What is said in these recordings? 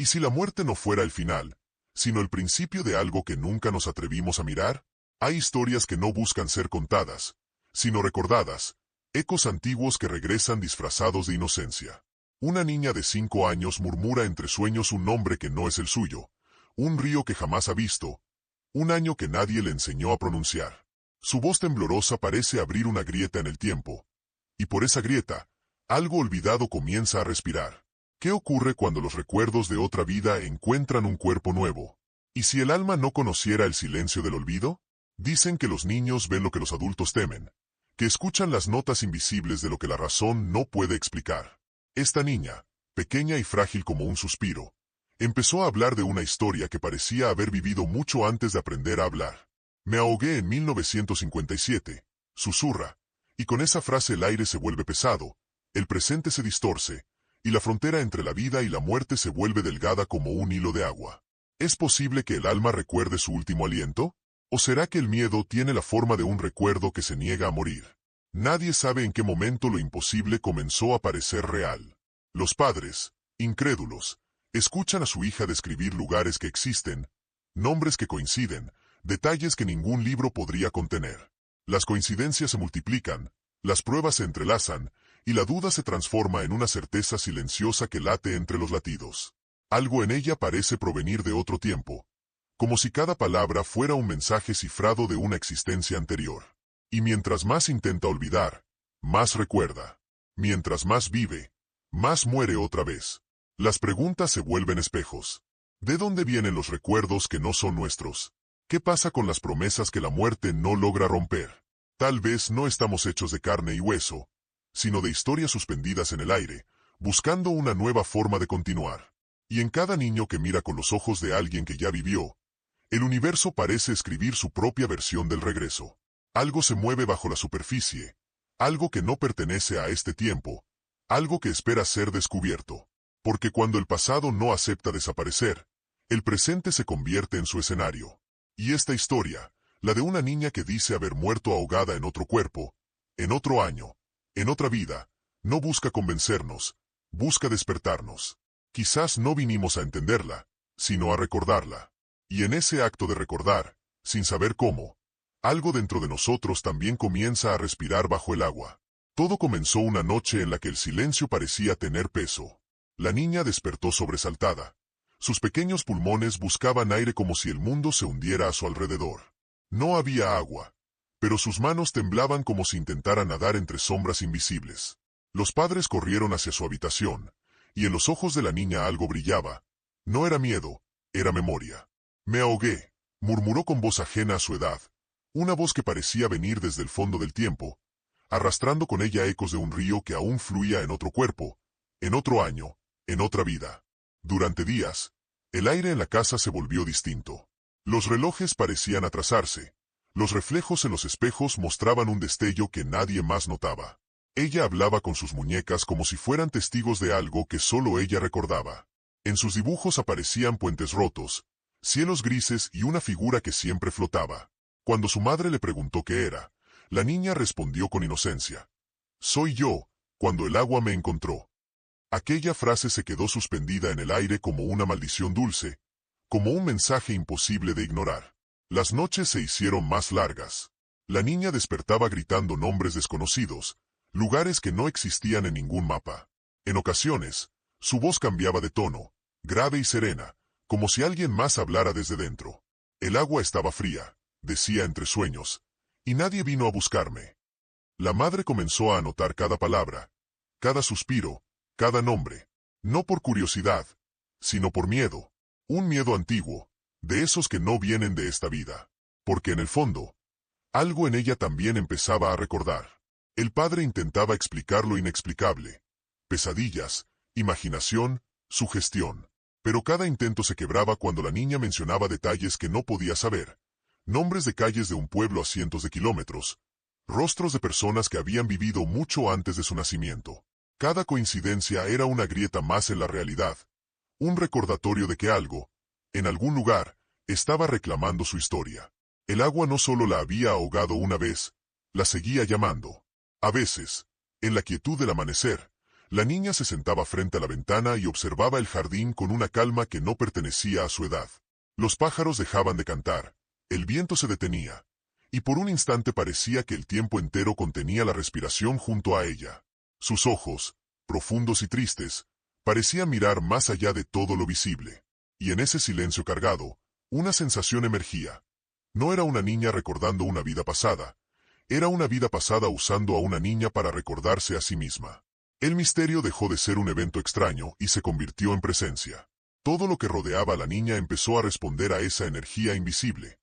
¿Y si la muerte no fuera el final, sino el principio de algo que nunca nos atrevimos a mirar? Hay historias que no buscan ser contadas, sino recordadas, ecos antiguos que regresan disfrazados de inocencia. Una niña de 5 años murmura entre sueños un nombre que no es el suyo, un río que jamás ha visto, un año que nadie le enseñó a pronunciar. Su voz temblorosa parece abrir una grieta en el tiempo, y por esa grieta, algo olvidado comienza a respirar. ¿Qué ocurre cuando los recuerdos de otra vida encuentran un cuerpo nuevo? ¿Y si el alma no conociera el silencio del olvido? Dicen que los niños ven lo que los adultos temen, que escuchan las notas invisibles de lo que la razón no puede explicar. Esta niña, pequeña y frágil como un suspiro, empezó a hablar de una historia que parecía haber vivido mucho antes de aprender a hablar. Me ahogué en 1957, susurra, y con esa frase el aire se vuelve pesado, el presente se distorce, y la frontera entre la vida y la muerte se vuelve delgada como un hilo de agua. ¿Es posible que el alma recuerde su último aliento? ¿O será que el miedo tiene la forma de un recuerdo que se niega a morir? Nadie sabe en qué momento lo imposible comenzó a parecer real. Los padres, incrédulos, escuchan a su hija describir lugares que existen, nombres que coinciden, detalles que ningún libro podría contener. Las coincidencias se multiplican, las pruebas se entrelazan, y la duda se transforma en una certeza silenciosa que late entre los latidos. Algo en ella parece provenir de otro tiempo, como si cada palabra fuera un mensaje cifrado de una existencia anterior. Y mientras más intenta olvidar, más recuerda. Mientras más vive, más muere otra vez. Las preguntas se vuelven espejos. ¿De dónde vienen los recuerdos que no son nuestros? ¿Qué pasa con las promesas que la muerte no logra romper? Tal vez no estamos hechos de carne y hueso, sino de historias suspendidas en el aire, buscando una nueva forma de continuar. Y en cada niño que mira con los ojos de alguien que ya vivió, el universo parece escribir su propia versión del regreso. Algo se mueve bajo la superficie, algo que no pertenece a este tiempo, algo que espera ser descubierto. Porque cuando el pasado no acepta desaparecer, el presente se convierte en su escenario. Y esta historia, la de una niña que dice haber muerto ahogada en otro cuerpo, en otro año, en otra vida, no busca convencernos, busca despertarnos. Quizás no vinimos a entenderla, sino a recordarla. Y en ese acto de recordar, sin saber cómo, algo dentro de nosotros también comienza a respirar bajo el agua. Todo comenzó una noche en la que el silencio parecía tener peso. La niña despertó sobresaltada. Sus pequeños pulmones buscaban aire como si el mundo se hundiera a su alrededor. No había agua, pero sus manos temblaban como si intentara nadar entre sombras invisibles. Los padres corrieron hacia su habitación, y en los ojos de la niña algo brillaba. No era miedo, era memoria. Me ahogué, murmuró con voz ajena a su edad, una voz que parecía venir desde el fondo del tiempo, arrastrando con ella ecos de un río que aún fluía en otro cuerpo, en otro año, en otra vida. Durante días, el aire en la casa se volvió distinto. Los relojes parecían atrasarse. Los reflejos en los espejos mostraban un destello que nadie más notaba. Ella hablaba con sus muñecas como si fueran testigos de algo que solo ella recordaba. En sus dibujos aparecían puentes rotos, cielos grises y una figura que siempre flotaba. Cuando su madre le preguntó qué era, la niña respondió con inocencia. Soy yo, cuando el agua me encontró. Aquella frase se quedó suspendida en el aire como una maldición dulce, como un mensaje imposible de ignorar. Las noches se hicieron más largas. La niña despertaba gritando nombres desconocidos, lugares que no existían en ningún mapa. En ocasiones, su voz cambiaba de tono, grave y serena, como si alguien más hablara desde dentro. El agua estaba fría, decía entre sueños, y nadie vino a buscarme. La madre comenzó a anotar cada palabra, cada suspiro, cada nombre, no por curiosidad, sino por miedo. Un miedo antiguo, de esos que no vienen de esta vida. Porque en el fondo, algo en ella también empezaba a recordar. El padre intentaba explicar lo inexplicable. Pesadillas, imaginación, sugestión. Pero cada intento se quebraba cuando la niña mencionaba detalles que no podía saber. Nombres de calles de un pueblo a cientos de kilómetros. Rostros de personas que habían vivido mucho antes de su nacimiento. Cada coincidencia era una grieta más en la realidad. Un recordatorio de que algo, en algún lugar, estaba reclamando su historia. El agua no solo la había ahogado una vez, la seguía llamando. A veces, en la quietud del amanecer, La niña se sentaba frente a la ventana y observaba el jardín con una calma que no pertenecía a su edad. Los pájaros dejaban de cantar, el viento se detenía, y por un instante parecía que el tiempo entero contenía la respiración junto a ella. Sus ojos, profundos y tristes, parecían mirar más allá de todo lo visible. Y en ese silencio cargado, una sensación emergía. No era una niña recordando una vida pasada, era una vida pasada usando a una niña para recordarse a sí misma. El misterio dejó de ser un evento extraño y se convirtió en presencia. Todo lo que rodeaba a la niña empezó a responder a esa energía invisible.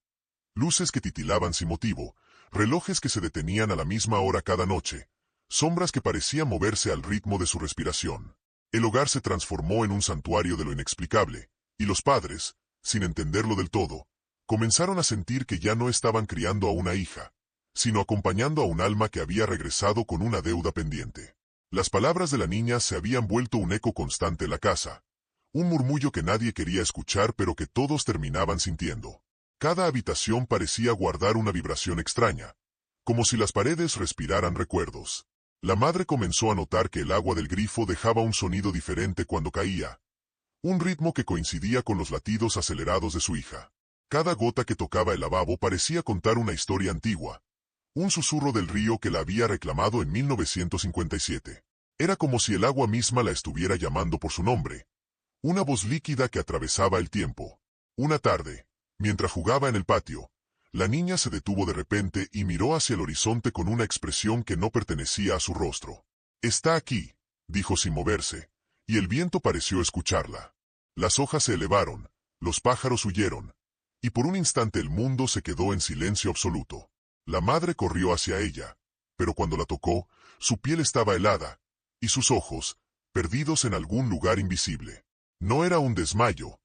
Luces que titilaban sin motivo, relojes que se detenían a la misma hora cada noche, sombras que parecían moverse al ritmo de su respiración. El hogar se transformó en un santuario de lo inexplicable, y los padres, sin entenderlo del todo, comenzaron a sentir que ya no estaban criando a una hija, sino acompañando a un alma que había regresado con una deuda pendiente. Las palabras de la niña se habían vuelto un eco constante en la casa, un murmullo que nadie quería escuchar pero que todos terminaban sintiendo. Cada habitación parecía guardar una vibración extraña, como si las paredes respiraran recuerdos. La madre comenzó a notar que el agua del grifo dejaba un sonido diferente cuando caía, un ritmo que coincidía con los latidos acelerados de su hija. Cada gota que tocaba el lavabo parecía contar una historia antigua, un susurro del río que la había reclamado en 1957. Era como si el agua misma la estuviera llamando por su nombre. Una voz líquida que atravesaba el tiempo. Una tarde, mientras jugaba en el patio, la niña se detuvo de repente y miró hacia el horizonte con una expresión que no pertenecía a su rostro. «Está aquí», dijo sin moverse, y el viento pareció escucharla. Las hojas se elevaron, los pájaros huyeron, y por un instante el mundo se quedó en silencio absoluto. La madre corrió hacia ella, pero cuando la tocó, su piel estaba helada, y sus ojos, perdidos en algún lugar invisible. No era un desmayo,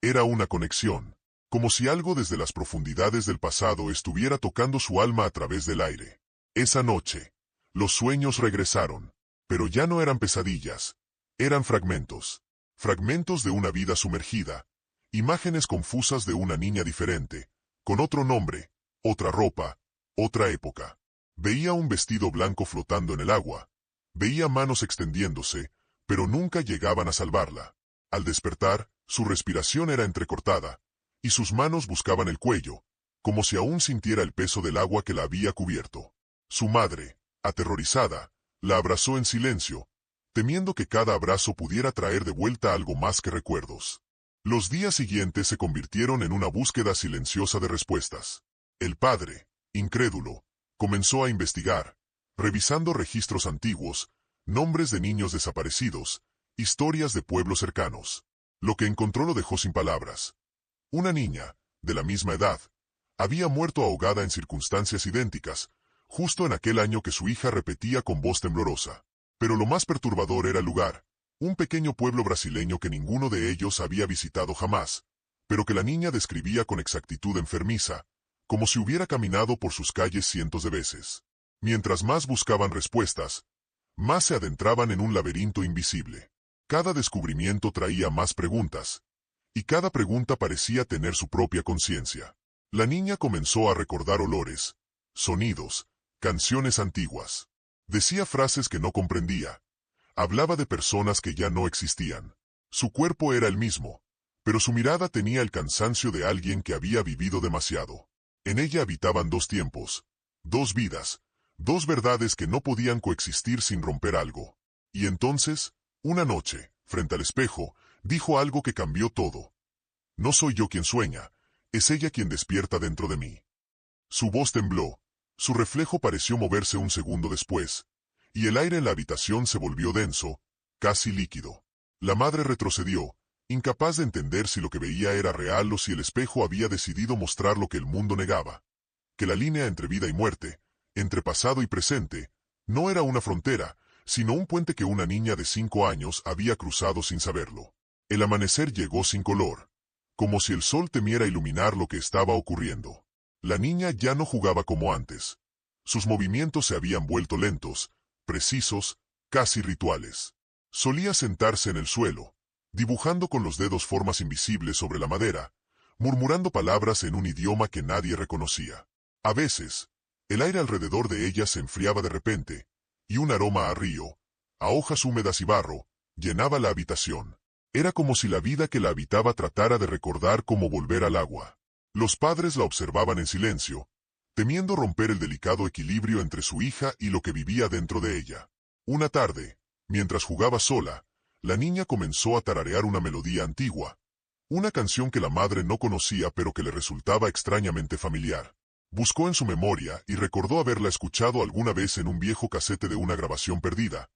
era una conexión, como si algo desde las profundidades del pasado estuviera tocando su alma a través del aire. Esa noche, los sueños regresaron, pero ya no eran pesadillas, eran fragmentos. Fragmentos de una vida sumergida, imágenes confusas de una niña diferente, con otro nombre, otra ropa, otra época. Veía un vestido blanco flotando en el agua, veía manos extendiéndose, pero nunca llegaban a salvarla. Al despertar, su respiración era entrecortada, y sus manos buscaban el cuello, como si aún sintiera el peso del agua que la había cubierto. Su madre, aterrorizada, la abrazó en silencio, temiendo que cada abrazo pudiera traer de vuelta algo más que recuerdos. Los días siguientes se convirtieron en una búsqueda silenciosa de respuestas. El padre, incrédulo, comenzó a investigar, revisando registros antiguos, nombres de niños desaparecidos, historias de pueblos cercanos. Lo que encontró lo dejó sin palabras. Una niña, de la misma edad, había muerto ahogada en circunstancias idénticas, justo en aquel año que su hija repetía con voz temblorosa. Pero lo más perturbador era el lugar, un pequeño pueblo brasileño que ninguno de ellos había visitado jamás, pero que la niña describía con exactitud enfermiza, como si hubiera caminado por sus calles cientos de veces. Mientras más buscaban respuestas, más se adentraban en un laberinto invisible. Cada descubrimiento traía más preguntas, y cada pregunta parecía tener su propia conciencia. La niña comenzó a recordar olores, sonidos, canciones antiguas. Decía frases que no comprendía. Hablaba de personas que ya no existían. Su cuerpo era el mismo, pero su mirada tenía el cansancio de alguien que había vivido demasiado. En ella habitaban dos tiempos, dos vidas, dos verdades que no podían coexistir sin romper algo. Y entonces, una noche, frente al espejo, dijo algo que cambió todo. No soy yo quien sueña, es ella quien despierta dentro de mí. Su voz tembló, su reflejo pareció moverse un segundo después, y el aire en la habitación se volvió denso, casi líquido. La madre retrocedió, incapaz de entender si lo que veía era real o si el espejo había decidido mostrar lo que el mundo negaba. Que la línea entre vida y muerte, entre pasado y presente, no era una frontera, sino un puente que una niña de 5 años había cruzado sin saberlo. El amanecer llegó sin color, como si el sol temiera iluminar lo que estaba ocurriendo. La niña ya no jugaba como antes. Sus movimientos se habían vuelto lentos, precisos, casi rituales. Solía sentarse en el suelo, dibujando con los dedos formas invisibles sobre la madera, murmurando palabras en un idioma que nadie reconocía. A veces, el aire alrededor de ella se enfriaba de repente, y un aroma a río, a hojas húmedas y barro, llenaba la habitación. Era como si la vida que la habitaba tratara de recordar cómo volver al agua. Los padres la observaban en silencio, temiendo romper el delicado equilibrio entre su hija y lo que vivía dentro de ella. Una tarde, mientras jugaba sola, la niña comenzó a tararear una melodía antigua, una canción que la madre no conocía pero que le resultaba extrañamente familiar. Buscó en su memoria y recordó haberla escuchado alguna vez en un viejo casete de una grabación perdida,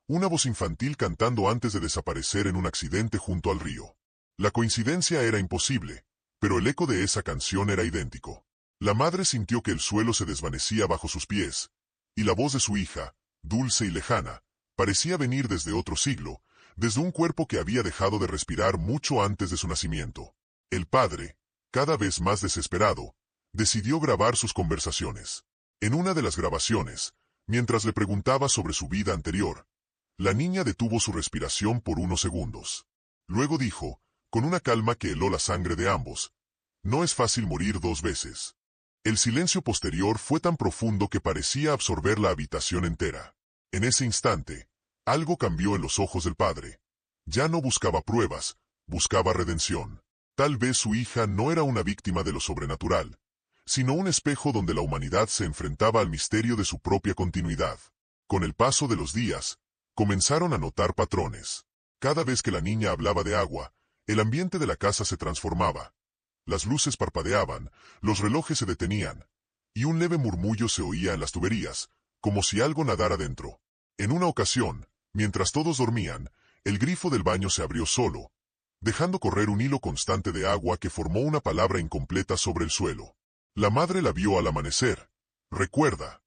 una voz infantil cantando antes de desaparecer en un accidente junto al río. La coincidencia era imposible, pero el eco de esa canción era idéntico. La madre sintió que el suelo se desvanecía bajo sus pies, y la voz de su hija, dulce y lejana, parecía venir desde otro siglo, desde un cuerpo que había dejado de respirar mucho antes de su nacimiento. El padre, cada vez más desesperado, decidió grabar sus conversaciones. En una de las grabaciones, mientras le preguntaba sobre su vida anterior, la niña detuvo su respiración por unos segundos. Luego dijo, con una calma que heló la sangre de ambos, «No es fácil morir dos veces». El silencio posterior fue tan profundo que parecía absorber la habitación entera. En ese instante, algo cambió en los ojos del padre. Ya no buscaba pruebas, buscaba redención. Tal vez su hija no era una víctima de lo sobrenatural, sino un espejo donde la humanidad se enfrentaba al misterio de su propia continuidad. Con el paso de los días, comenzaron a notar patrones. Cada vez que la niña hablaba de agua, el ambiente de la casa se transformaba. Las luces parpadeaban, los relojes se detenían, y un leve murmullo se oía en las tuberías, como si algo nadara dentro. En una ocasión, mientras todos dormían, el grifo del baño se abrió solo, dejando correr un hilo constante de agua que formó una palabra incompleta sobre el suelo. La madre la vio al amanecer. «Recuerda».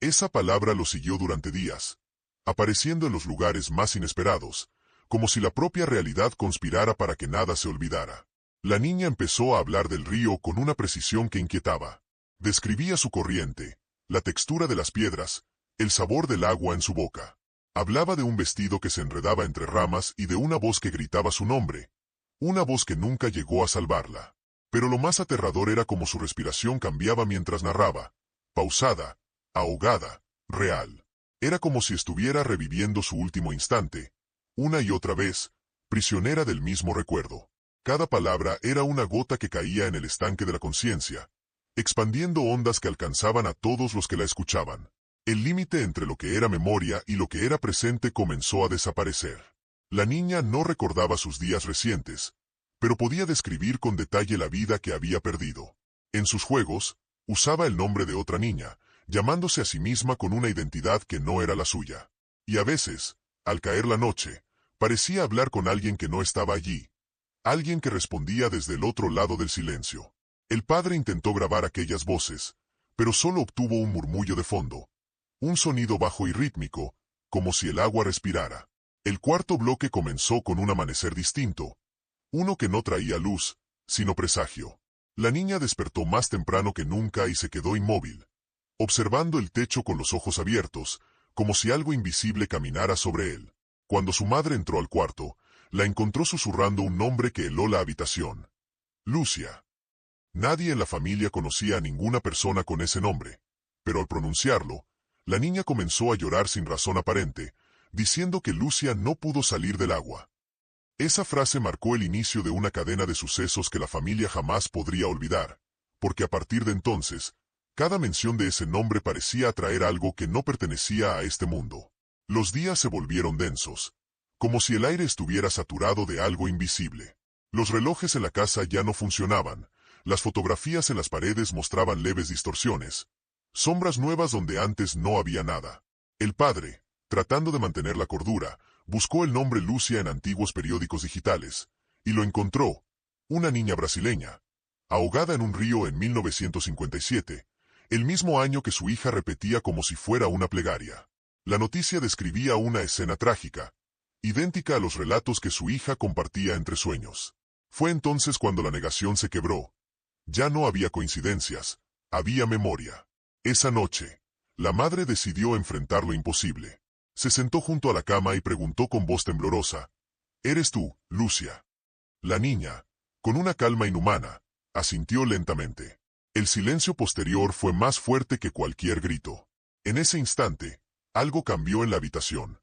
Esa palabra lo siguió durante días, apareciendo en los lugares más inesperados, como si la propia realidad conspirara para que nada se olvidara. La niña empezó a hablar del río con una precisión que inquietaba. Describía su corriente, la textura de las piedras, el sabor del agua en su boca. Hablaba de un vestido que se enredaba entre ramas y de una voz que gritaba su nombre, una voz que nunca llegó a salvarla. Pero lo más aterrador era cómo su respiración cambiaba mientras narraba, pausada, ahogada, real. Era como si estuviera reviviendo su último instante, una y otra vez, prisionera del mismo recuerdo. Cada palabra era una gota que caía en el estanque de la conciencia, expandiendo ondas que alcanzaban a todos los que la escuchaban. El límite entre lo que era memoria y lo que era presente comenzó a desaparecer. La niña no recordaba sus días recientes, pero podía describir con detalle la vida que había perdido. En sus juegos, usaba el nombre de otra niña, llamándose a sí misma con una identidad que no era la suya. Y a veces, al caer la noche, parecía hablar con alguien que no estaba allí, alguien que respondía desde el otro lado del silencio. El padre intentó grabar aquellas voces, pero solo obtuvo un murmullo de fondo, un sonido bajo y rítmico, como si el agua respirara. El cuarto bloque comenzó con un amanecer distinto, uno que no traía luz, sino presagio. La niña despertó más temprano que nunca y se quedó inmóvil, observando el techo con los ojos abiertos, como si algo invisible caminara sobre él. Cuando su madre entró al cuarto, la encontró susurrando un nombre que heló la habitación. Lucia. Nadie en la familia conocía a ninguna persona con ese nombre, pero al pronunciarlo, la niña comenzó a llorar sin razón aparente, diciendo que Lucia no pudo salir del agua. Esa frase marcó el inicio de una cadena de sucesos que la familia jamás podría olvidar, porque a partir de entonces, cada mención de ese nombre parecía atraer algo que no pertenecía a este mundo. Los días se volvieron densos, como si el aire estuviera saturado de algo invisible. Los relojes en la casa ya no funcionaban, las fotografías en las paredes mostraban leves distorsiones, sombras nuevas donde antes no había nada. El padre, tratando de mantener la cordura, buscó el nombre Lucia en antiguos periódicos digitales, y lo encontró, una niña brasileña, ahogada en un río en 1957, el mismo año que su hija repetía como si fuera una plegaria. La noticia describía una escena trágica, idéntica a los relatos que su hija compartía entre sueños. Fue entonces cuando la negación se quebró. Ya no había coincidencias, había memoria. Esa noche, la madre decidió enfrentar lo imposible. Se sentó junto a la cama y preguntó con voz temblorosa, «¿Eres tú, Lucia?» La niña, con una calma inhumana, asintió lentamente. El silencio posterior fue más fuerte que cualquier grito. En ese instante, algo cambió en la habitación.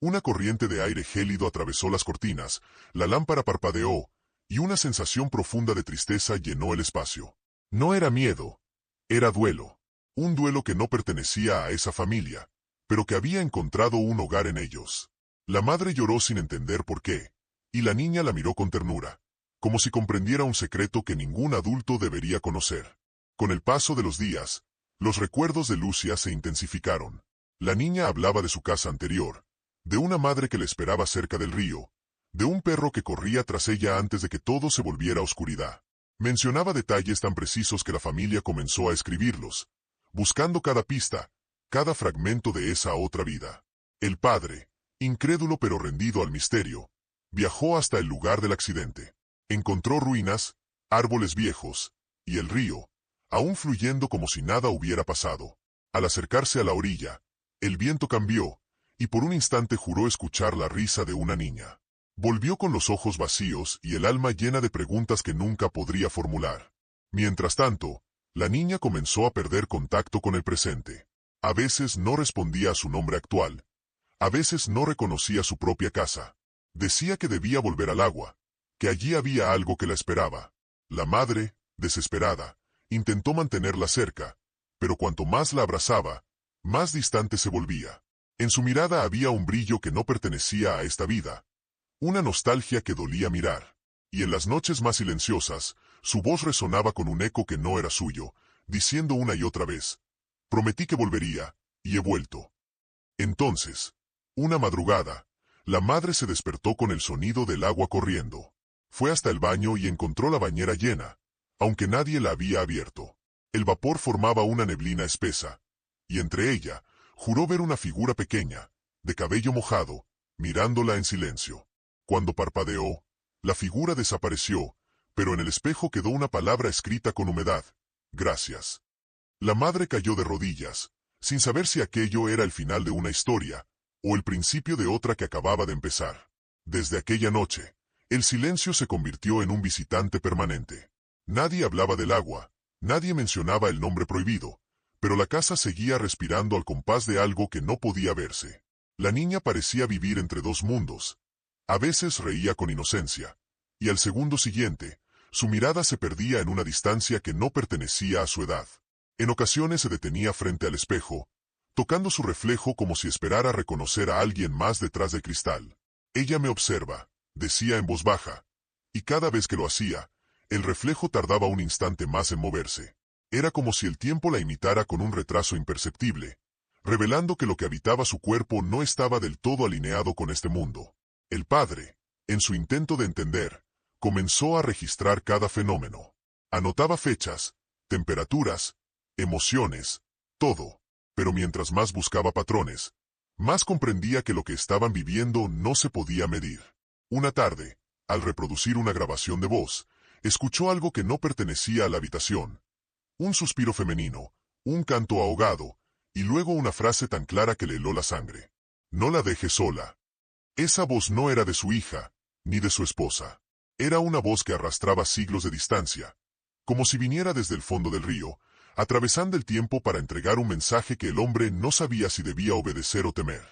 Una corriente de aire gélido atravesó las cortinas, la lámpara parpadeó, y una sensación profunda de tristeza llenó el espacio. No era miedo, era duelo. Un duelo que no pertenecía a esa familia, pero que había encontrado un hogar en ellos. La madre lloró sin entender por qué, y la niña la miró con ternura, como si comprendiera un secreto que ningún adulto debería conocer. Con el paso de los días, los recuerdos de Lucia se intensificaron. La niña hablaba de su casa anterior, de una madre que le esperaba cerca del río, de un perro que corría tras ella antes de que todo se volviera oscuridad. Mencionaba detalles tan precisos que la familia comenzó a escribirlos, buscando cada pista, cada fragmento de esa otra vida. El padre, incrédulo pero rendido al misterio, viajó hasta el lugar del accidente. Encontró ruinas, árboles viejos, y el río, aún fluyendo como si nada hubiera pasado. Al acercarse a la orilla, el viento cambió, y por un instante juró escuchar la risa de una niña. Volvió con los ojos vacíos y el alma llena de preguntas que nunca podría formular. Mientras tanto, la niña comenzó a perder contacto con el presente. A veces no respondía a su nombre actual. A veces no reconocía su propia casa. Decía que debía volver al agua, que allí había algo que la esperaba. La madre, desesperada, intentó mantenerla cerca, pero cuanto más la abrazaba, más distante se volvía. En su mirada había un brillo que no pertenecía a esta vida, una nostalgia que dolía mirar. Y en las noches más silenciosas, su voz resonaba con un eco que no era suyo, diciendo una y otra vez: prometí que volvería, y he vuelto. Entonces, una madrugada, la madre se despertó con el sonido del agua corriendo. Fue hasta el baño y encontró la bañera llena, aunque nadie la había abierto. El vapor formaba una neblina espesa, y entre ella, juró ver una figura pequeña, de cabello mojado, mirándola en silencio. Cuando parpadeó, la figura desapareció, pero en el espejo quedó una palabra escrita con humedad: gracias. La madre cayó de rodillas, sin saber si aquello era el final de una historia, o el principio de otra que acababa de empezar. Desde aquella noche, el silencio se convirtió en un visitante permanente. Nadie hablaba del agua, nadie mencionaba el nombre prohibido, pero la casa seguía respirando al compás de algo que no podía verse. La niña parecía vivir entre dos mundos. A veces reía con inocencia, y al segundo siguiente, su mirada se perdía en una distancia que no pertenecía a su edad. En ocasiones se detenía frente al espejo, tocando su reflejo como si esperara reconocer a alguien más detrás del cristal. Ella me observa, decía en voz baja, y cada vez que lo hacía, el reflejo tardaba un instante más en moverse. Era como si el tiempo la imitara con un retraso imperceptible, revelando que lo que habitaba su cuerpo no estaba del todo alineado con este mundo. El padre, en su intento de entender, comenzó a registrar cada fenómeno. Anotaba fechas, temperaturas, emociones, todo. Pero mientras más buscaba patrones, más comprendía que lo que estaban viviendo no se podía medir. Una tarde, al reproducir una grabación de voz, escuchó algo que no pertenecía a la habitación. Un suspiro femenino, un canto ahogado, y luego una frase tan clara que le heló la sangre. No la dejes sola. Esa voz no era de su hija, ni de su esposa. Era una voz que arrastraba siglos de distancia, como si viniera desde el fondo del río, atravesando el tiempo para entregar un mensaje que el hombre no sabía si debía obedecer o temer.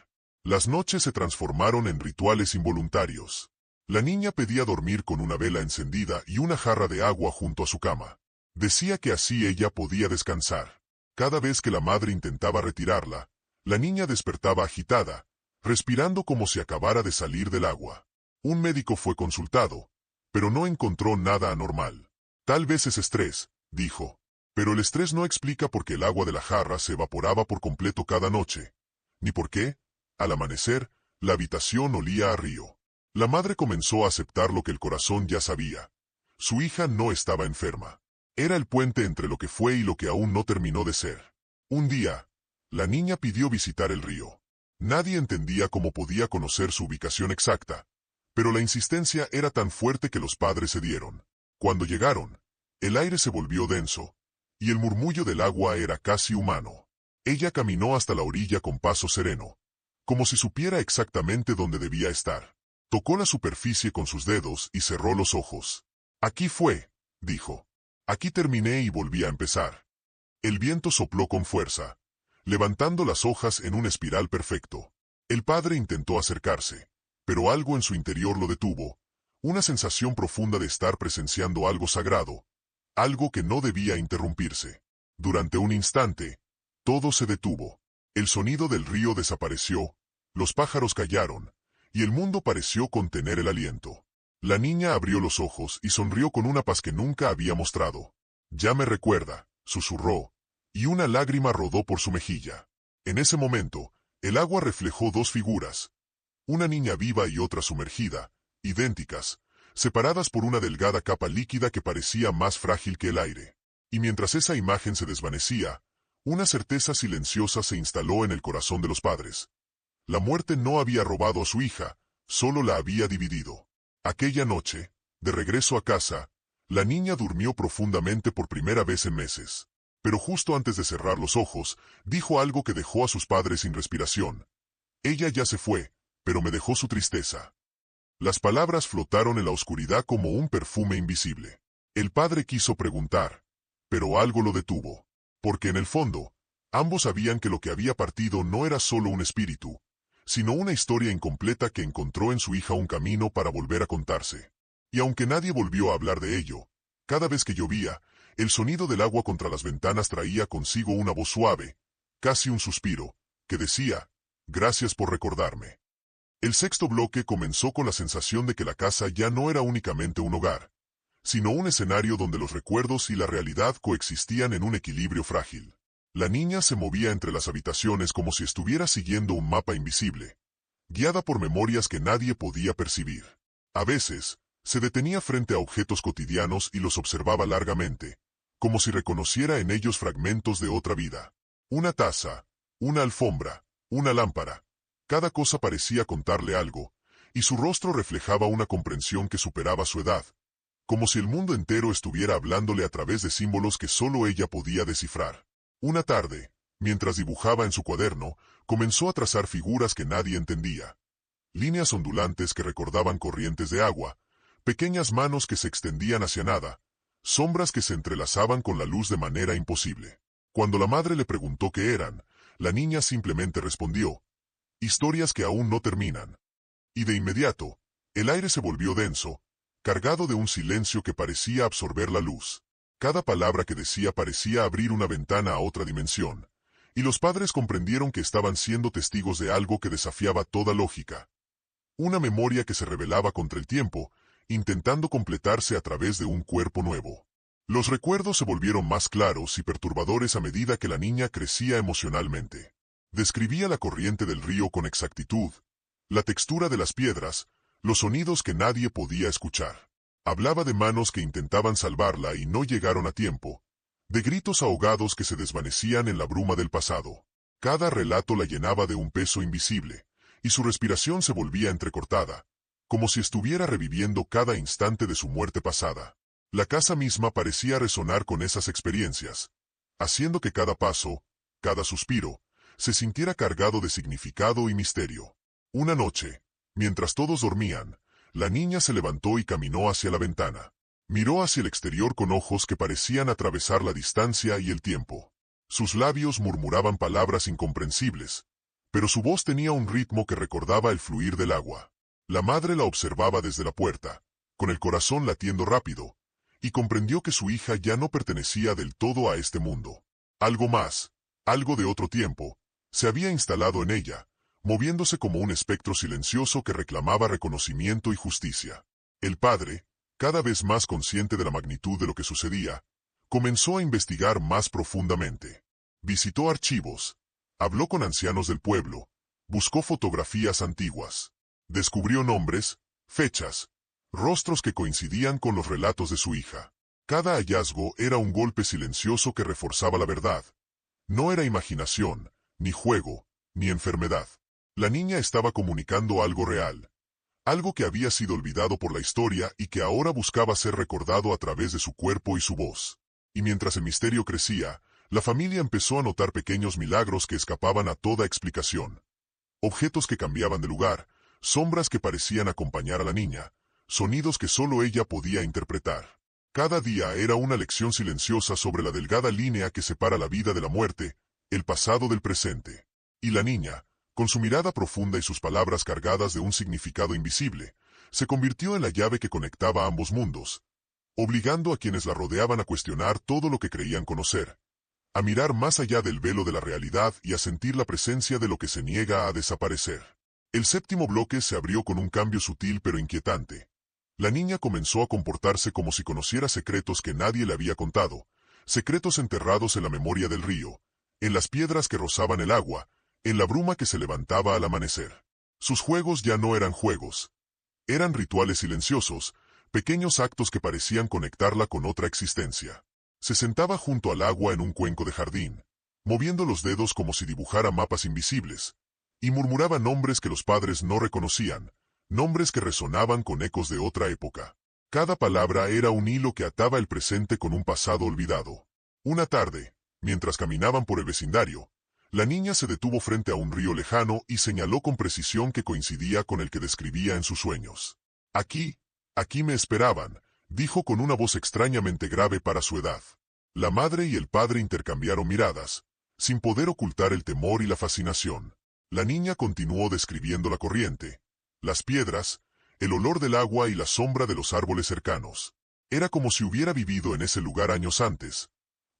Las noches se transformaron en rituales involuntarios. La niña pedía dormir con una vela encendida y una jarra de agua junto a su cama. Decía que así ella podía descansar. Cada vez que la madre intentaba retirarla, la niña despertaba agitada, respirando como si acabara de salir del agua. Un médico fue consultado, pero no encontró nada anormal. Tal vez es estrés, dijo. Pero el estrés no explica por qué el agua de la jarra se evaporaba por completo cada noche, ni por qué, al amanecer, la habitación olía a río. La madre comenzó a aceptar lo que el corazón ya sabía. Su hija no estaba enferma. Era el puente entre lo que fue y lo que aún no terminó de ser. Un día, la niña pidió visitar el río. Nadie entendía cómo podía conocer su ubicación exacta, pero la insistencia era tan fuerte que los padres cedieron. Cuando llegaron, el aire se volvió denso, y el murmullo del agua era casi humano. Ella caminó hasta la orilla con paso sereno, como si supiera exactamente dónde debía estar. Tocó la superficie con sus dedos y cerró los ojos. Aquí fue, dijo. Aquí terminé y volví a empezar. El viento sopló con fuerza, levantando las hojas en un espiral perfecto. El padre intentó acercarse, pero algo en su interior lo detuvo, una sensación profunda de estar presenciando algo sagrado, algo que no debía interrumpirse. Durante un instante, todo se detuvo. El sonido del río desapareció, los pájaros callaron, y el mundo pareció contener el aliento. La niña abrió los ojos y sonrió con una paz que nunca había mostrado. «Ya me recuerda», susurró, y una lágrima rodó por su mejilla. En ese momento, el agua reflejó dos figuras, una niña viva y otra sumergida, idénticas, separadas por una delgada capa líquida que parecía más frágil que el aire. Y mientras esa imagen se desvanecía, una certeza silenciosa se instaló en el corazón de los padres. La muerte no había robado a su hija, solo la había dividido. Aquella noche, de regreso a casa, la niña durmió profundamente por primera vez en meses. Pero justo antes de cerrar los ojos, dijo algo que dejó a sus padres sin respiración. «Ella ya se fue, pero me dejó su tristeza». Las palabras flotaron en la oscuridad como un perfume invisible. El padre quiso preguntar, pero algo lo detuvo. Porque en el fondo, ambos sabían que lo que había partido no era solo un espíritu, sino una historia incompleta que encontró en su hija un camino para volver a contarse. Y aunque nadie volvió a hablar de ello, cada vez que llovía, el sonido del agua contra las ventanas traía consigo una voz suave, casi un suspiro, que decía, «Gracias por recordarme». El sexto bloque comenzó con la sensación de que la casa ya no era únicamente un hogar, sino un escenario donde los recuerdos y la realidad coexistían en un equilibrio frágil. La niña se movía entre las habitaciones como si estuviera siguiendo un mapa invisible, guiada por memorias que nadie podía percibir. A veces, se detenía frente a objetos cotidianos y los observaba largamente, como si reconociera en ellos fragmentos de otra vida. Una taza, una alfombra, una lámpara. Cada cosa parecía contarle algo, y su rostro reflejaba una comprensión que superaba su edad, como si el mundo entero estuviera hablándole a través de símbolos que solo ella podía descifrar. Una tarde, mientras dibujaba en su cuaderno, comenzó a trazar figuras que nadie entendía. Líneas ondulantes que recordaban corrientes de agua, pequeñas manos que se extendían hacia nada, sombras que se entrelazaban con la luz de manera imposible. Cuando la madre le preguntó qué eran, la niña simplemente respondió, «Historias que aún no terminan». Y de inmediato, el aire se volvió denso, cargado de un silencio que parecía absorber la luz. Cada palabra que decía parecía abrir una ventana a otra dimensión, y los padres comprendieron que estaban siendo testigos de algo que desafiaba toda lógica. Una memoria que se rebelaba contra el tiempo, intentando completarse a través de un cuerpo nuevo. Los recuerdos se volvieron más claros y perturbadores a medida que la niña crecía emocionalmente. Describía la corriente del río con exactitud, la textura de las piedras, los sonidos que nadie podía escuchar. Hablaba de manos que intentaban salvarla y no llegaron a tiempo, de gritos ahogados que se desvanecían en la bruma del pasado. Cada relato la llenaba de un peso invisible, y su respiración se volvía entrecortada, como si estuviera reviviendo cada instante de su muerte pasada. La casa misma parecía resonar con esas experiencias, haciendo que cada paso, cada suspiro, se sintiera cargado de significado y misterio. Una noche, mientras todos dormían, la niña se levantó y caminó hacia la ventana. Miró hacia el exterior con ojos que parecían atravesar la distancia y el tiempo. Sus labios murmuraban palabras incomprensibles, pero su voz tenía un ritmo que recordaba el fluir del agua. La madre la observaba desde la puerta, con el corazón latiendo rápido, y comprendió que su hija ya no pertenecía del todo a este mundo. Algo más, algo de otro tiempo, se había instalado en ella, moviéndose como un espectro silencioso que reclamaba reconocimiento y justicia. El padre, cada vez más consciente de la magnitud de lo que sucedía, comenzó a investigar más profundamente. Visitó archivos, habló con ancianos del pueblo, buscó fotografías antiguas, descubrió nombres, fechas, rostros que coincidían con los relatos de su hija. Cada hallazgo era un golpe silencioso que reforzaba la verdad. No era imaginación, ni juego, ni enfermedad. La niña estaba comunicando algo real, algo que había sido olvidado por la historia y que ahora buscaba ser recordado a través de su cuerpo y su voz. Y mientras el misterio crecía, la familia empezó a notar pequeños milagros que escapaban a toda explicación. Objetos que cambiaban de lugar, sombras que parecían acompañar a la niña, sonidos que solo ella podía interpretar. Cada día era una lección silenciosa sobre la delgada línea que separa la vida de la muerte, el pasado del presente. Y la niña, Con su mirada profunda y sus palabras cargadas de un significado invisible, se convirtió en la llave que conectaba ambos mundos, obligando a quienes la rodeaban a cuestionar todo lo que creían conocer, a mirar más allá del velo de la realidad y a sentir la presencia de lo que se niega a desaparecer. El séptimo bloque se abrió con un cambio sutil pero inquietante. La niña comenzó a comportarse como si conociera secretos que nadie le había contado, secretos enterrados en la memoria del río, en las piedras que rozaban el agua, en la bruma que se levantaba al amanecer. Sus juegos ya no eran juegos. Eran rituales silenciosos, pequeños actos que parecían conectarla con otra existencia. Se sentaba junto al agua en un cuenco de jardín, moviendo los dedos como si dibujara mapas invisibles, y murmuraba nombres que los padres no reconocían, nombres que resonaban con ecos de otra época. Cada palabra era un hilo que ataba el presente con un pasado olvidado. Una tarde, mientras caminaban por el vecindario, la niña se detuvo frente a un río lejano y señaló con precisión que coincidía con el que describía en sus sueños. Aquí me esperaban, dijo con una voz extrañamente grave para su edad. La madre y el padre intercambiaron miradas, sin poder ocultar el temor y la fascinación. La niña continuó describiendo la corriente, las piedras, el olor del agua y la sombra de los árboles cercanos. Era como si hubiera vivido en ese lugar años antes.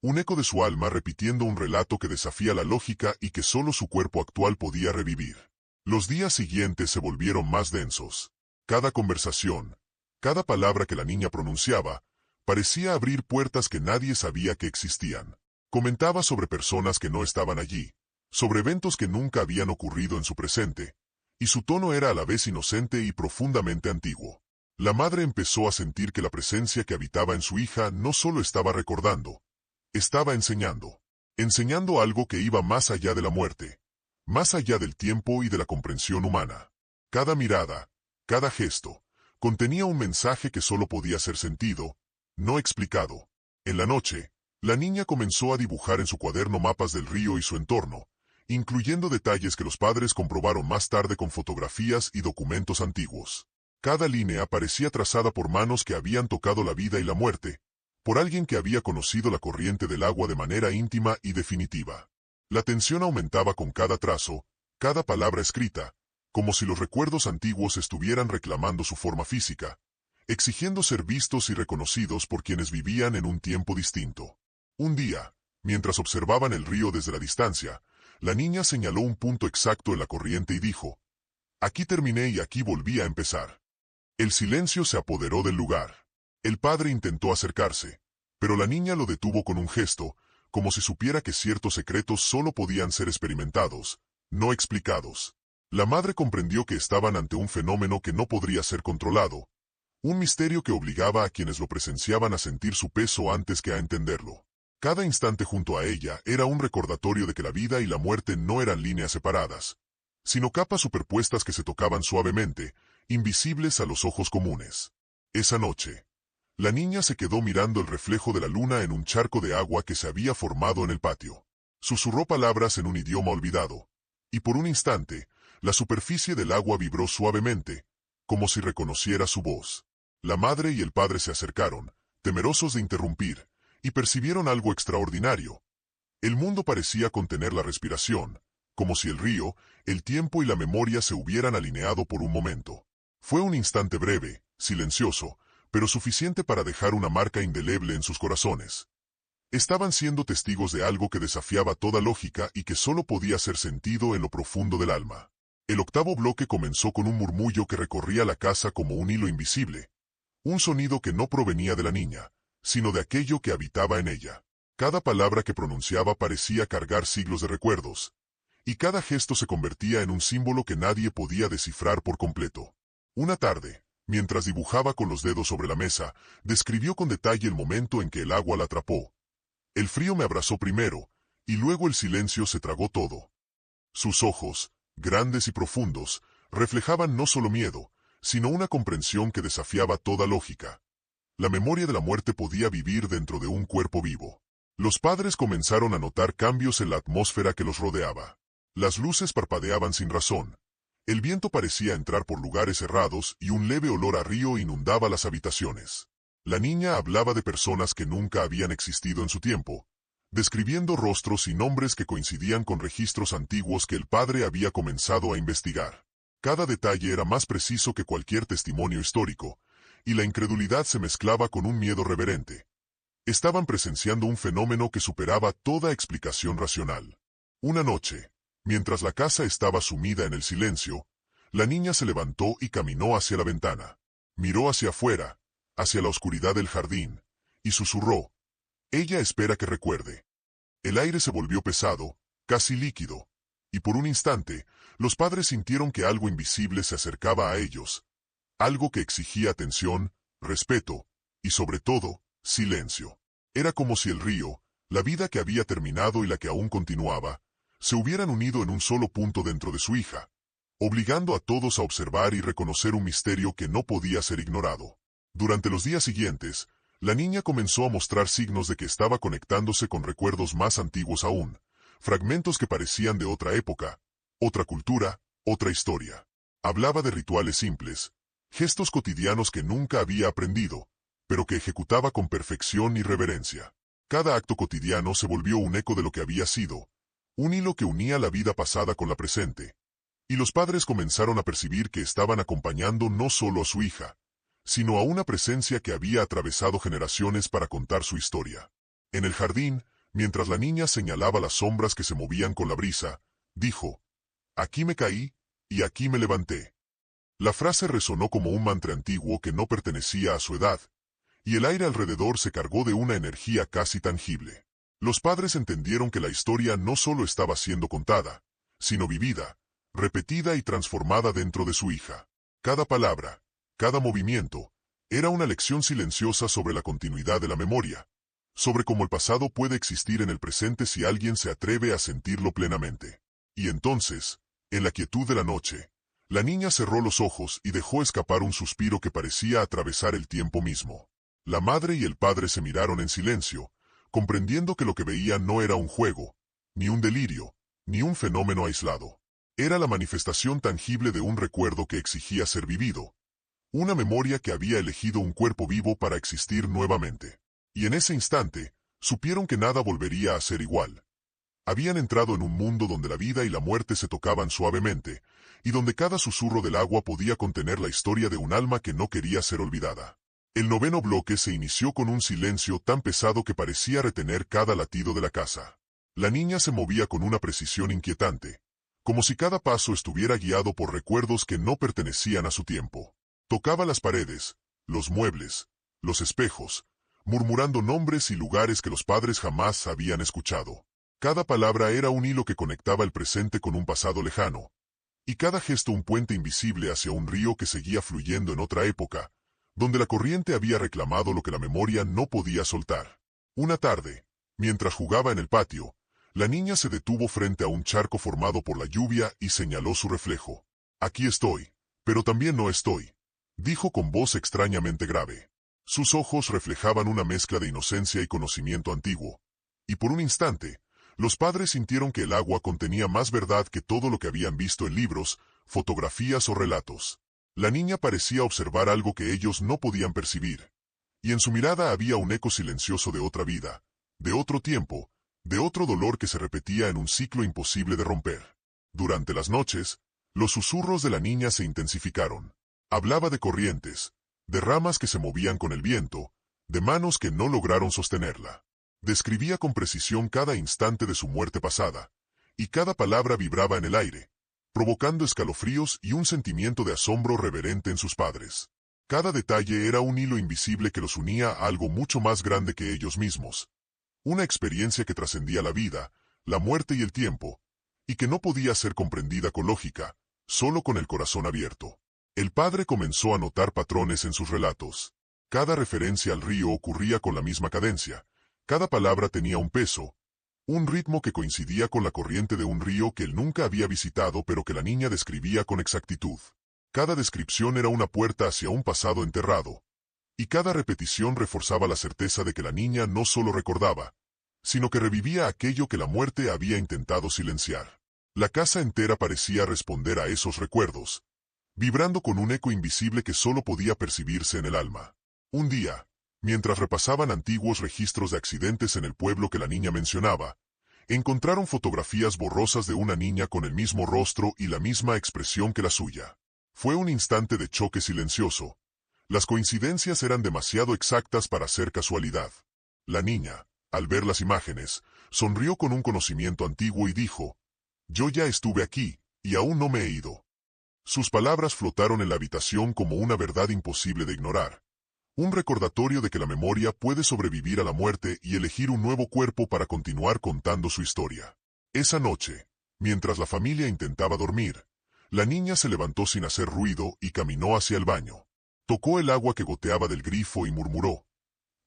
Un eco de su alma repitiendo un relato que desafía la lógica y que solo su cuerpo actual podía revivir. Los días siguientes se volvieron más densos. Cada conversación, cada palabra que la niña pronunciaba, parecía abrir puertas que nadie sabía que existían. Comentaba sobre personas que no estaban allí, sobre eventos que nunca habían ocurrido en su presente, y su tono era a la vez inocente y profundamente antiguo. La madre empezó a sentir que la presencia que habitaba en su hija no solo estaba recordando, estaba enseñando algo que iba más allá de la muerte, más allá del tiempo y de la comprensión humana. Cada mirada, cada gesto, contenía un mensaje que solo podía ser sentido, no explicado. En la noche, la niña comenzó a dibujar en su cuaderno mapas del río y su entorno, incluyendo detalles que los padres comprobaron más tarde con fotografías y documentos antiguos. Cada línea parecía trazada por manos que habían tocado la vida y la muerte, por alguien que había conocido la corriente del agua de manera íntima y definitiva. La tensión aumentaba con cada trazo, cada palabra escrita, como si los recuerdos antiguos estuvieran reclamando su forma física, exigiendo ser vistos y reconocidos por quienes vivían en un tiempo distinto. Un día, mientras observaban el río desde la distancia, la niña señaló un punto exacto en la corriente y dijo: «Aquí terminé y aquí volví a empezar». El silencio se apoderó del lugar. El padre intentó acercarse, pero la niña lo detuvo con un gesto, como si supiera que ciertos secretos solo podían ser experimentados, no explicados. La madre comprendió que estaban ante un fenómeno que no podría ser controlado, un misterio que obligaba a quienes lo presenciaban a sentir su peso antes que a entenderlo. Cada instante junto a ella era un recordatorio de que la vida y la muerte no eran líneas separadas, sino capas superpuestas que se tocaban suavemente, invisibles a los ojos comunes. Esa noche, la niña se quedó mirando el reflejo de la luna en un charco de agua que se había formado en el patio. Susurró palabras en un idioma olvidado, y por un instante, la superficie del agua vibró suavemente, como si reconociera su voz. La madre y el padre se acercaron, temerosos de interrumpir, y percibieron algo extraordinario. El mundo parecía contener la respiración, como si el río, el tiempo y la memoria se hubieran alineado por un momento. Fue un instante breve, silencioso, pero suficiente para dejar una marca indeleble en sus corazones. Estaban siendo testigos de algo que desafiaba toda lógica y que solo podía ser sentido en lo profundo del alma. El octavo bloque comenzó con un murmullo que recorría la casa como un hilo invisible, un sonido que no provenía de la niña, sino de aquello que habitaba en ella. Cada palabra que pronunciaba parecía cargar siglos de recuerdos, y cada gesto se convertía en un símbolo que nadie podía descifrar por completo. Una tarde, mientras dibujaba con los dedos sobre la mesa, describió con detalle el momento en que el agua la atrapó. El frío me abrazó primero, y luego el silencio se tragó todo. Sus ojos, grandes y profundos, reflejaban no solo miedo, sino una comprensión que desafiaba toda lógica. La memoria de la muerte podía vivir dentro de un cuerpo vivo. Los padres comenzaron a notar cambios en la atmósfera que los rodeaba. Las luces parpadeaban sin razón. El viento parecía entrar por lugares cerrados y un leve olor a río inundaba las habitaciones. La niña hablaba de personas que nunca habían existido en su tiempo, describiendo rostros y nombres que coincidían con registros antiguos que el padre había comenzado a investigar. Cada detalle era más preciso que cualquier testimonio histórico, y la incredulidad se mezclaba con un miedo reverente. Estaban presenciando un fenómeno que superaba toda explicación racional. Una noche, mientras la casa estaba sumida en el silencio, la niña se levantó y caminó hacia la ventana. Miró hacia afuera, hacia la oscuridad del jardín, y susurró: «Ella espera que recuerde». El aire se volvió pesado, casi líquido, y por un instante, los padres sintieron que algo invisible se acercaba a ellos, algo que exigía atención, respeto, y sobre todo, silencio. Era como si el río, la vida que había terminado y la que aún continuaba, se hubieran unido en un solo punto dentro de su hija, obligando a todos a observar y reconocer un misterio que no podía ser ignorado. Durante los días siguientes, la niña comenzó a mostrar signos de que estaba conectándose con recuerdos más antiguos aún, fragmentos que parecían de otra época, otra cultura, otra historia. Hablaba de rituales simples, gestos cotidianos que nunca había aprendido, pero que ejecutaba con perfección y reverencia. Cada acto cotidiano se volvió un eco de lo que había sido, un hilo que unía la vida pasada con la presente. Y los padres comenzaron a percibir que estaban acompañando no solo a su hija, sino a una presencia que había atravesado generaciones para contar su historia. En el jardín, mientras la niña señalaba las sombras que se movían con la brisa, dijo: «Aquí me caí, y aquí me levanté». La frase resonó como un mantra antiguo que no pertenecía a su edad, y el aire alrededor se cargó de una energía casi tangible. Los padres entendieron que la historia no solo estaba siendo contada, sino vivida, repetida y transformada dentro de su hija. Cada palabra, cada movimiento, era una lección silenciosa sobre la continuidad de la memoria, sobre cómo el pasado puede existir en el presente si alguien se atreve a sentirlo plenamente. Y entonces, en la quietud de la noche, la niña cerró los ojos y dejó escapar un suspiro que parecía atravesar el tiempo mismo. La madre y el padre se miraron en silencio, comprendiendo que lo que veían no era un juego, ni un delirio, ni un fenómeno aislado. Era la manifestación tangible de un recuerdo que exigía ser vivido, una memoria que había elegido un cuerpo vivo para existir nuevamente. Y en ese instante, supieron que nada volvería a ser igual. Habían entrado en un mundo donde la vida y la muerte se tocaban suavemente, y donde cada susurro del agua podía contener la historia de un alma que no quería ser olvidada. El noveno bloque se inició con un silencio tan pesado que parecía retener cada latido de la casa. La niña se movía con una precisión inquietante, como si cada paso estuviera guiado por recuerdos que no pertenecían a su tiempo. Tocaba las paredes, los muebles, los espejos, murmurando nombres y lugares que los padres jamás habían escuchado. Cada palabra era un hilo que conectaba el presente con un pasado lejano, y cada gesto un puente invisible hacia un río que seguía fluyendo en otra época, donde la corriente había reclamado lo que la memoria no podía soltar. Una tarde, mientras jugaba en el patio, la niña se detuvo frente a un charco formado por la lluvia y señaló su reflejo. «Aquí estoy, pero también no estoy», dijo con voz extrañamente grave. Sus ojos reflejaban una mezcla de inocencia y conocimiento antiguo, y por un instante, los padres sintieron que el agua contenía más verdad que todo lo que habían visto en libros, fotografías o relatos. La niña parecía observar algo que ellos no podían percibir, y en su mirada había un eco silencioso de otra vida, de otro tiempo, de otro dolor que se repetía en un ciclo imposible de romper. Durante las noches, los susurros de la niña se intensificaron. Hablaba de corrientes, de ramas que se movían con el viento, de manos que no lograron sostenerla. Describía con precisión cada instante de su muerte pasada, y cada palabra vibraba en el aire, provocando escalofríos y un sentimiento de asombro reverente en sus padres. Cada detalle era un hilo invisible que los unía a algo mucho más grande que ellos mismos, una experiencia que trascendía la vida, la muerte y el tiempo, y que no podía ser comprendida con lógica, solo con el corazón abierto. El padre comenzó a notar patrones en sus relatos. Cada referencia al río ocurría con la misma cadencia. Cada palabra tenía un peso, un ritmo que coincidía con la corriente de un río que él nunca había visitado pero que la niña describía con exactitud. Cada descripción era una puerta hacia un pasado enterrado, y cada repetición reforzaba la certeza de que la niña no solo recordaba, sino que revivía aquello que la muerte había intentado silenciar. La casa entera parecía responder a esos recuerdos, vibrando con un eco invisible que solo podía percibirse en el alma. Un día, Mientras repasaban antiguos registros de accidentes en el pueblo que la niña mencionaba, encontraron fotografías borrosas de una niña con el mismo rostro y la misma expresión que la suya. Fue un instante de choque silencioso. Las coincidencias eran demasiado exactas para ser casualidad. La niña, al ver las imágenes, sonrió con un conocimiento antiguo y dijo, «Yo ya estuve aquí, y aún no me he ido». Sus palabras flotaron en la habitación como una verdad imposible de ignorar. Un recordatorio de que la memoria puede sobrevivir a la muerte y elegir un nuevo cuerpo para continuar contando su historia. Esa noche, mientras la familia intentaba dormir, la niña se levantó sin hacer ruido y caminó hacia el baño. Tocó el agua que goteaba del grifo y murmuró,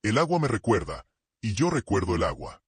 «El agua me recuerda, y yo recuerdo el agua».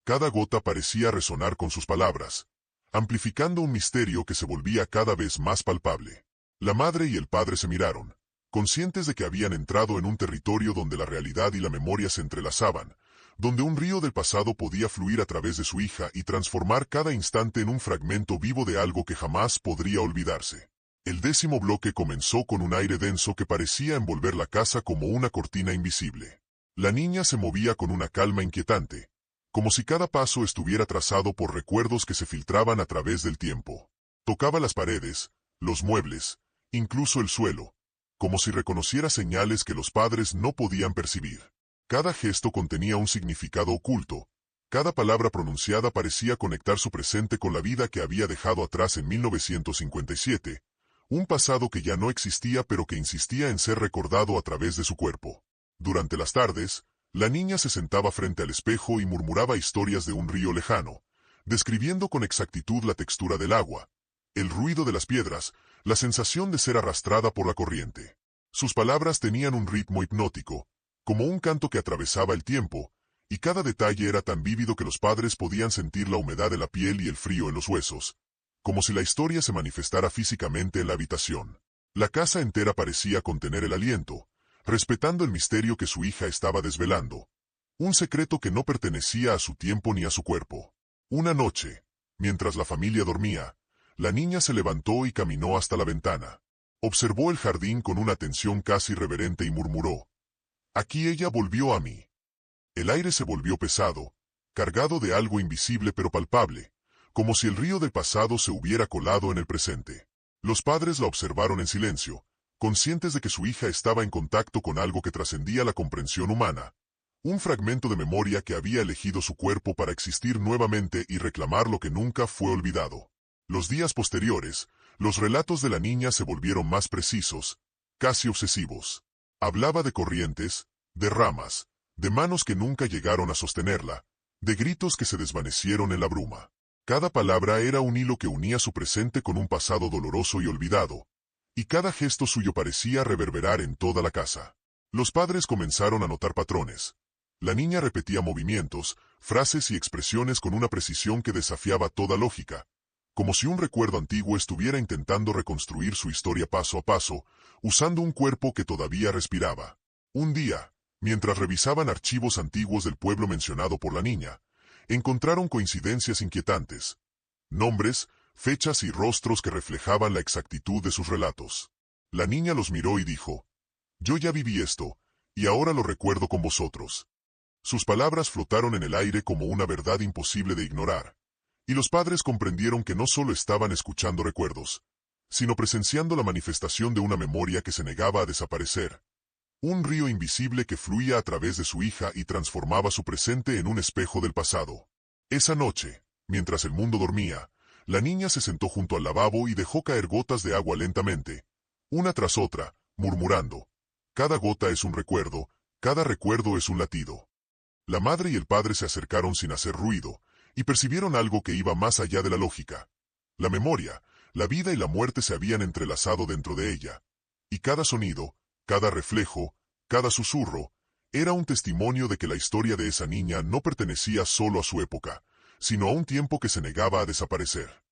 Cada gota parecía resonar con sus palabras, amplificando un misterio que se volvía cada vez más palpable. La madre y el padre se miraron, conscientes de que habían entrado en un territorio donde la realidad y la memoria se entrelazaban, donde un río del pasado podía fluir a través de su hija y transformar cada instante en un fragmento vivo de algo que jamás podría olvidarse. El 10º bloque comenzó con un aire denso que parecía envolver la casa como una cortina invisible. La niña se movía con una calma inquietante, como si cada paso estuviera trazado por recuerdos que se filtraban a través del tiempo. Tocaba las paredes, los muebles, incluso el suelo, como si reconociera señales que los padres no podían percibir. Cada gesto contenía un significado oculto. Cada palabra pronunciada parecía conectar su presente con la vida que había dejado atrás en 1957, un pasado que ya no existía pero que insistía en ser recordado a través de su cuerpo. Durante las tardes, la niña se sentaba frente al espejo y murmuraba historias de un río lejano, describiendo con exactitud la textura del agua, el ruido de las piedras, la sensación de ser arrastrada por la corriente. Sus palabras tenían un ritmo hipnótico, como un canto que atravesaba el tiempo, y cada detalle era tan vívido que los padres podían sentir la humedad de la piel y el frío en los huesos, como si la historia se manifestara físicamente en la habitación. La casa entera parecía contener el aliento, respetando el misterio que su hija estaba desvelando. Un secreto que no pertenecía a su tiempo ni a su cuerpo. Una noche, mientras la familia dormía, la niña se levantó y caminó hasta la ventana. Observó el jardín con una atención casi reverente y murmuró, «Aquí ella volvió a mí». El aire se volvió pesado, cargado de algo invisible pero palpable, como si el río del pasado se hubiera colado en el presente. Los padres la observaron en silencio, conscientes de que su hija estaba en contacto con algo que trascendía la comprensión humana, un fragmento de memoria que había elegido su cuerpo para existir nuevamente y reclamar lo que nunca fue olvidado. Los días posteriores, los relatos de la niña se volvieron más precisos, casi obsesivos. Hablaba de corrientes, de ramas, de manos que nunca llegaron a sostenerla, de gritos que se desvanecieron en la bruma. Cada palabra era un hilo que unía su presente con un pasado doloroso y olvidado, y cada gesto suyo parecía reverberar en toda la casa. Los padres comenzaron a notar patrones. La niña repetía movimientos, frases y expresiones con una precisión que desafiaba toda lógica, como si un recuerdo antiguo estuviera intentando reconstruir su historia paso a paso, usando un cuerpo que todavía respiraba. Un día, mientras revisaban archivos antiguos del pueblo mencionado por la niña, encontraron coincidencias inquietantes. Nombres, fechas y rostros que reflejaban la exactitud de sus relatos. La niña los miró y dijo, «Yo ya viví esto, y ahora lo recuerdo con vosotros». Sus palabras flotaron en el aire como una verdad imposible de ignorar, y los padres comprendieron que no solo estaban escuchando recuerdos, sino presenciando la manifestación de una memoria que se negaba a desaparecer. Un río invisible que fluía a través de su hija y transformaba su presente en un espejo del pasado. Esa noche, mientras el mundo dormía, la niña se sentó junto al lavabo y dejó caer gotas de agua lentamente, una tras otra, murmurando, «Cada gota es un recuerdo, cada recuerdo es un latido». La madre y el padre se acercaron sin hacer ruido, y percibieron algo que iba más allá de la lógica. La memoria, la vida y la muerte se habían entrelazado dentro de ella, y cada sonido, cada reflejo, cada susurro, era un testimonio de que la historia de esa niña no pertenecía solo a su época, sino a un tiempo que se negaba a desaparecer.